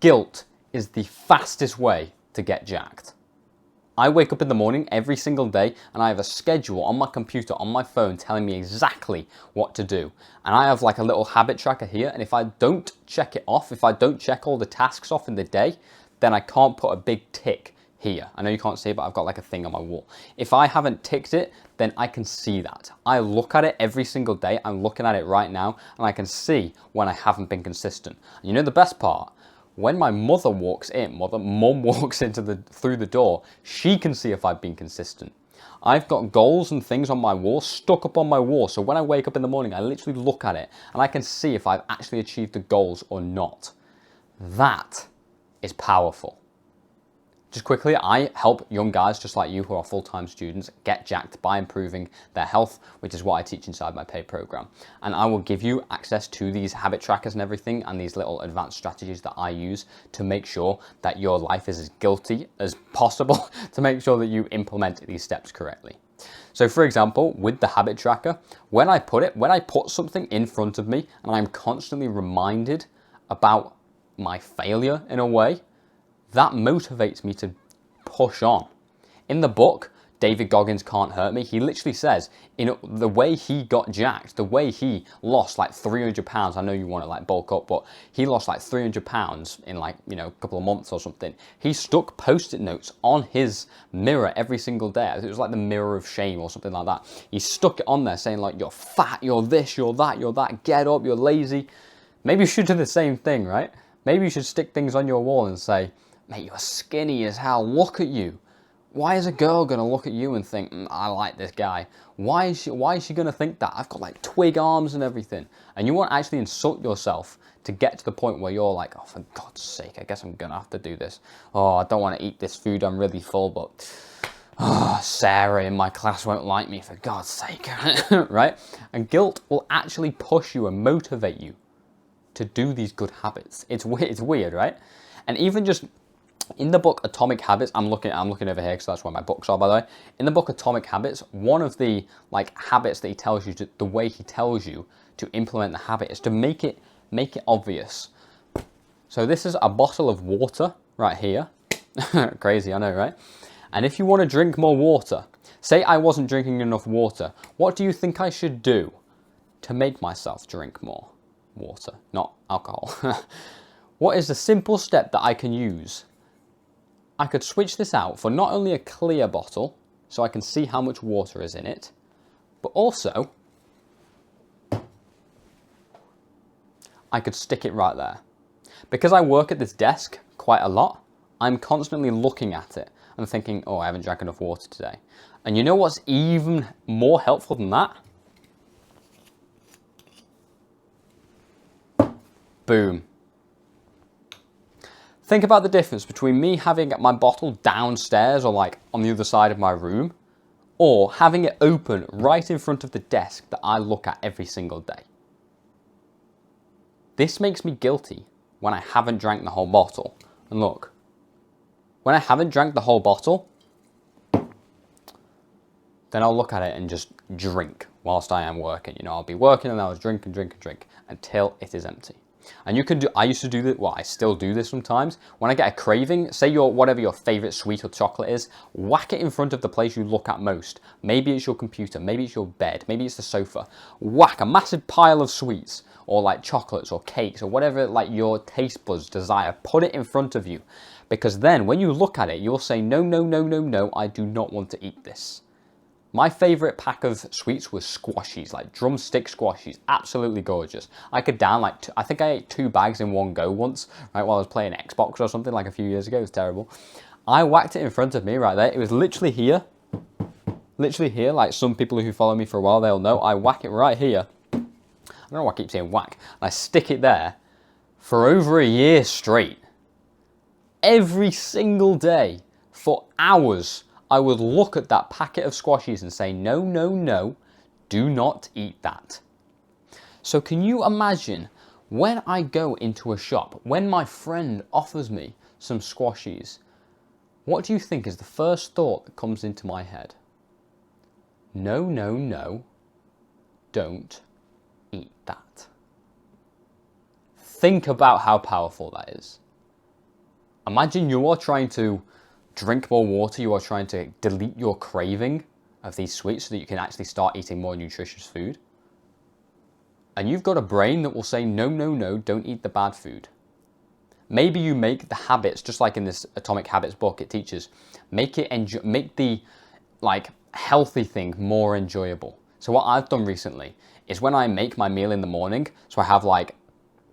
Guilt is the fastest way to get jacked. I wake up in the morning every single day and I have a schedule on my computer, on my phone, telling me exactly what to do. And I have like a little habit tracker here, and if I don't check it off, if I don't check all the tasks off in the day, then I can't put a big tick here. I know you can't see it, but I've got like a thing on my wall. If I haven't ticked it, then I can see that. I look at it every single day. I'm looking at it right now, and I can see when I haven't been consistent. And you know the best part? When my mother walks in, mum walks through the door, she can see if I've been consistent. I've got goals and things on my wall, stuck up on my wall. So when I wake up in the morning, I literally look at it and I can see if I've actually achieved the goals or not. That is powerful. Just quickly, I help young guys just like you who are full-time students get jacked by improving their health, which is what I teach inside my paid program. And I will give you access to these habit trackers and everything and these little advanced strategies that I use to make sure that your life is as guilty as possible to make sure that you implement these steps correctly. So for example, with the habit tracker, when I put something in front of me and I'm constantly reminded about my failure in a way, that motivates me to push on. In the book, David Goggins Can't Hurt Me, he literally says, the way he got jacked, the way he lost like 300 pounds, I know you want to like bulk up, but he lost like 300 pounds in like, a couple of months or something. He stuck post-it notes on his mirror every single day. It was like the mirror of shame or something like that. He stuck it on there saying like, you're fat, you're this, you're that, get up, you're lazy. Maybe you should do the same thing, right? Maybe you should stick things on your wall and say, mate, you're skinny as hell, look at you. Why is a girl going to look at you and think, I like this guy? Why is she going to think that? I've got like twig arms and everything. And you won't actually insult yourself to get to the point where you're like, oh, for God's sake, I guess I'm going to have to do this. Oh, I don't want to eat this food, I'm really full, but Sarah in my class won't like me, for God's sake, right? And guilt will actually push you and motivate you to do these good habits. It's weird, right? And even just in the book Atomic Habits, I'm looking over here because that's where my books are, by the way. In the book Atomic Habits, one of the habits that he tells you the way he tells you to implement the habit is to make it obvious. So this is a bottle of water right here. Crazy, I know, right? And if you want to drink more water, say I wasn't drinking enough water, what do you think I should do to make myself drink more water, not alcohol? What is the simple step that I can use? I could switch this out for not only a clear bottle, so I can see how much water is in it, but also I could stick it right there. Because I work at this desk quite a lot, I'm constantly looking at it and thinking, oh, I haven't drank enough water today. And you know what's even more helpful than that? Boom. Think about the difference between me having my bottle downstairs or like on the other side of my room, or having it open right in front of the desk that I look at every single day. This makes me guilty when I haven't drank the whole bottle. And look, when I haven't drank the whole bottle, then I'll look at it and just drink whilst I am working. I'll be working and I'll drink until it is empty. And I used to do this, well, I still do this sometimes. When I get a craving, say whatever your favorite sweet or chocolate is, whack it in front of the place you look at most. Maybe it's your computer, maybe it's your bed, maybe it's the sofa. Whack a massive pile of sweets or like chocolates or cakes or whatever like your taste buds desire. Put it in front of you, because then when you look at it, you'll say, no, no, no, no, no, I do not want to eat this. My favorite pack of sweets was squashies, like drumstick squashies, absolutely gorgeous. I could down I think I ate 2 bags in one go once, right, while I was playing Xbox or something like a few years ago. It was terrible. I whacked it in front of me right there. It was literally here, like some people who follow me for a while, they'll know. I whack it right here. I don't know why I keep saying whack. And I stick it there for over a year straight. Every single day for hours. I would look at that packet of squashies and say, no, no, no, do not eat that. So can you imagine when I go into a shop, when my friend offers me some squashies, what do you think is the first thought that comes into my head? No, no, no, don't eat that. Think about how powerful that is. Imagine you are trying to drink more water, you are trying to delete your craving of these sweets so that you can actually start eating more nutritious food. And you've got a brain that will say, no, no, no, don't eat the bad food. Maybe you make the habits, just like in this Atomic Habits book, it teaches, make the like healthy thing more enjoyable. So what I've done recently is when I make my meal in the morning, so I have like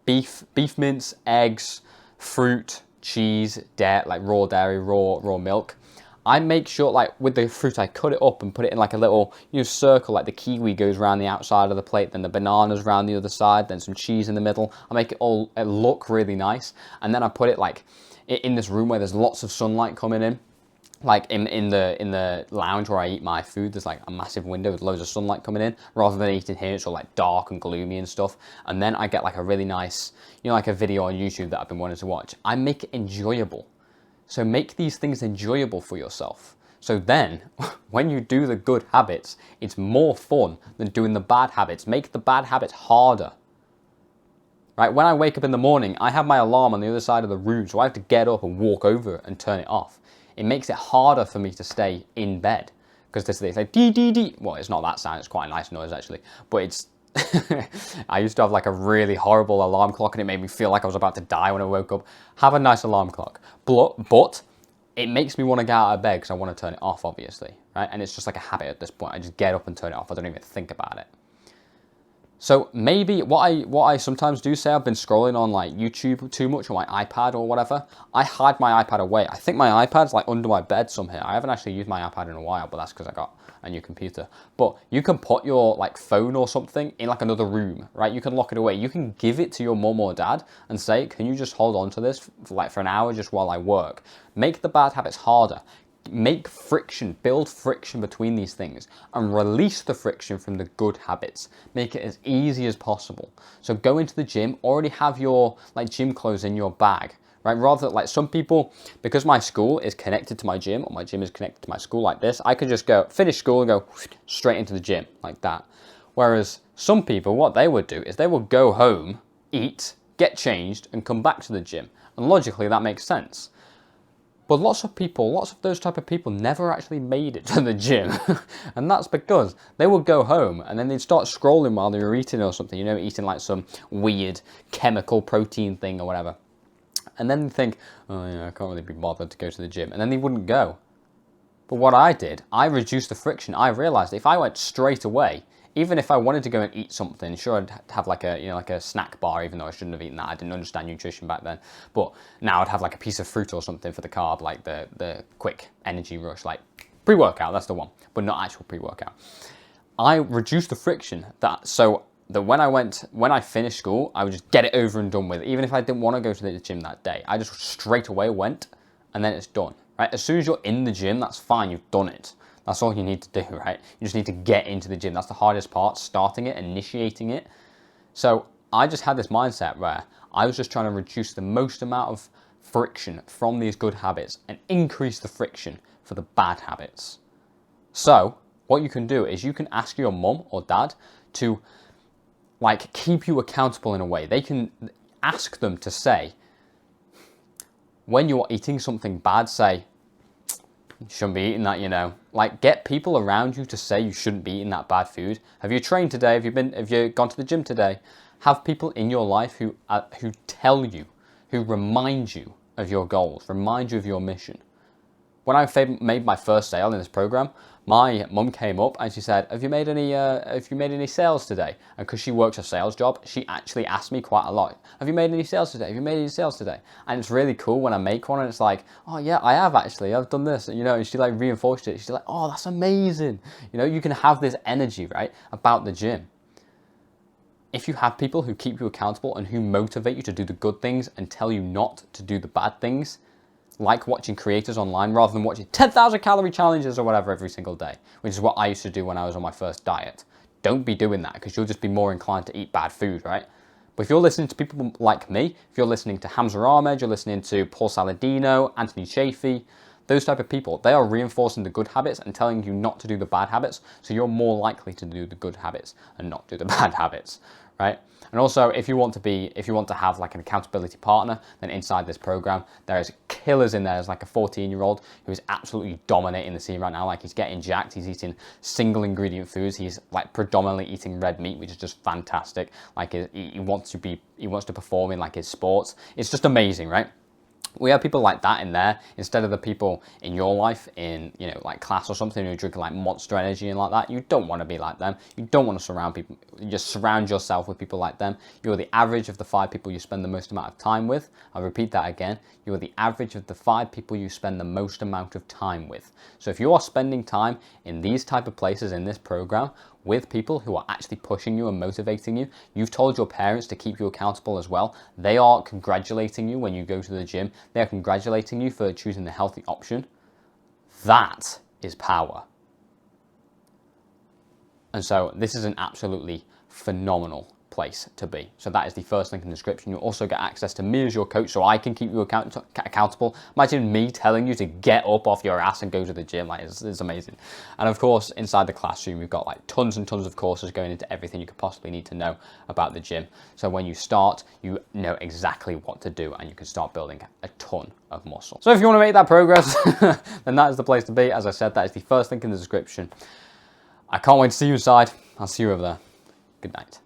beef mince, eggs, fruit, cheese, like raw dairy, raw milk. I make sure, like with the fruit, I cut it up and put it in like a little, circle, like the kiwi goes around the outside of the plate, then the bananas around the other side, then some cheese in the middle. I make it all look really nice, and then I put it like in this room where there's lots of sunlight coming in. Like in the lounge where I eat my food, there's like a massive window with loads of sunlight coming in, rather than eating here, it's all like dark and gloomy and stuff. And then I get like a really nice, like a video on YouTube that I've been wanting to watch. I make it enjoyable. So make these things enjoyable for yourself. So then, when you do the good habits, it's more fun than doing the bad habits. Make the bad habits harder. Right? When I wake up in the morning, I have my alarm on the other side of the room, so I have to get up and walk over and turn it off. It makes it harder for me to stay in bed. Because it's like dee dee dee. Well, it's not that sound, it's quite a nice noise actually. But it's I used to have like a really horrible alarm clock and it made me feel like I was about to die when I woke up. Have a nice alarm clock. But it makes me want to get out of bed because I want to turn it off, obviously. Right? And it's just like a habit at this point. I just get up and turn it off. I don't even think about it. So maybe what I sometimes do, say I've been scrolling on like YouTube too much on my iPad or whatever, I hide my iPad away. I think my iPad's like under my bed somewhere. I haven't actually used my iPad in a while, but that's because I got a new computer. But you can put your like phone or something in like another room, right? You can lock it away. You can give it to your mum or dad and say, can you just hold on to this for an hour just while I work? Make the bad habits harder. Make friction, build friction between these things and release the friction from the good habits. Make it as easy as possible. So go into the gym, already have your like gym clothes in your bag, right? Rather like some people, because my school is connected to my gym or my gym is connected to my school like this, I can just go finish school and go straight into the gym like that. Whereas some people, what they would do is they would go home, eat, get changed and come back to the gym. And logically that makes sense. But lots of those type of people never actually made it to the gym. And that's because they would go home and then they'd start scrolling while they were eating or something, eating like some weird chemical protein thing or whatever. And then they'd think, oh yeah, I can't really be bothered to go to the gym. And then they wouldn't go. But what I did, I reduced the friction. I realized if I went straight away, even if I wanted to go and eat something, sure, I'd have like a snack bar, even though I shouldn't have eaten that. I didn't understand nutrition back then. But now I'd have like a piece of fruit or something for the carb, like the quick energy rush, like pre-workout, that's the one, but not actual pre-workout. I reduced the friction so that when I finished school, I would just get it over and done with. Even if I didn't want to go to the gym that day, I just straight away went and then it's done, right? As soon as you're in the gym, that's fine, you've done it. That's all you need to do, right? You just need to get into the gym. That's the hardest part, starting it, initiating it. So I just had this mindset where I was just trying to reduce the most amount of friction from these good habits and increase the friction for the bad habits. So what you can do is you can ask your mum or dad to like keep you accountable in a way. They can ask them to say, when you're eating something bad, say, you shouldn't be eating that, Like, get people around you to say you shouldn't be eating that bad food. Have you trained today? Have you gone to the gym today? Have people in your life who tell you, who remind you of your goals, remind you of your mission. When I made my first sale in this program, my mum came up and she said, have you made any sales today? And because she works a sales job, she actually asked me quite a lot, have you made any sales today? Have you made any sales today? And it's really cool when I make one and it's like, oh yeah, I have actually, I've done this. And she like reinforced it. She's like, oh, that's amazing. You can have this energy, right, about the gym. If you have people who keep you accountable and who motivate you to do the good things and tell you not to do the bad things, like watching creators online rather than watching 10,000 calorie challenges or whatever every single day, which is what I used to do when I was on my first diet. Don't be doing that because you'll just be more inclined to eat bad food, right? But if you're listening to people like me, if you're listening to Hamza Ahmed, you're listening to Paul Saladino, Anthony Chafee, those type of people, they are reinforcing the good habits and telling you not to do the bad habits, so you're more likely to do the good habits and not do the bad habits, right? And also, if you want to have like an accountability partner, then inside this program, there's killers in there. There's like a 14-year-old who is absolutely dominating the scene right now. Like, he's getting jacked. He's eating single ingredient foods. He's like predominantly eating red meat, which is just fantastic. Like, he wants to perform in like his sports. It's just amazing, right? We have people like that in there instead of the people in your life in, you know, like class or something who are drinking like Monster Energy and like that. You don't want to be like them. You don't want to surround people. You just surround yourself with people like them. You're the average of the 5 people you spend the most amount of time with. I'll repeat that again. You're the average of the 5 people you spend the most amount of time with. So if you are spending time in these type of places in this program, with people who are actually pushing you and motivating you. You've told your parents to keep you accountable as well. They are congratulating you when you go to the gym. They're congratulating you for choosing the healthy option. That is power. And so this is an absolutely phenomenal place to be. So that is the first link in the description. You'll also get access to me as your coach so I can keep you accountable. Imagine me telling you to get up off your ass and go to the gym. Like, it's amazing. And of course, inside the classroom, we've got like tons and tons of courses going into everything you could possibly need to know about the gym. So when you start, you know exactly what to do and you can start building a ton of muscle. So if you want to make that progress, then that is the place to be. As I said, that is the first link in the description. I can't wait to see you inside. I'll see you over there. Good night.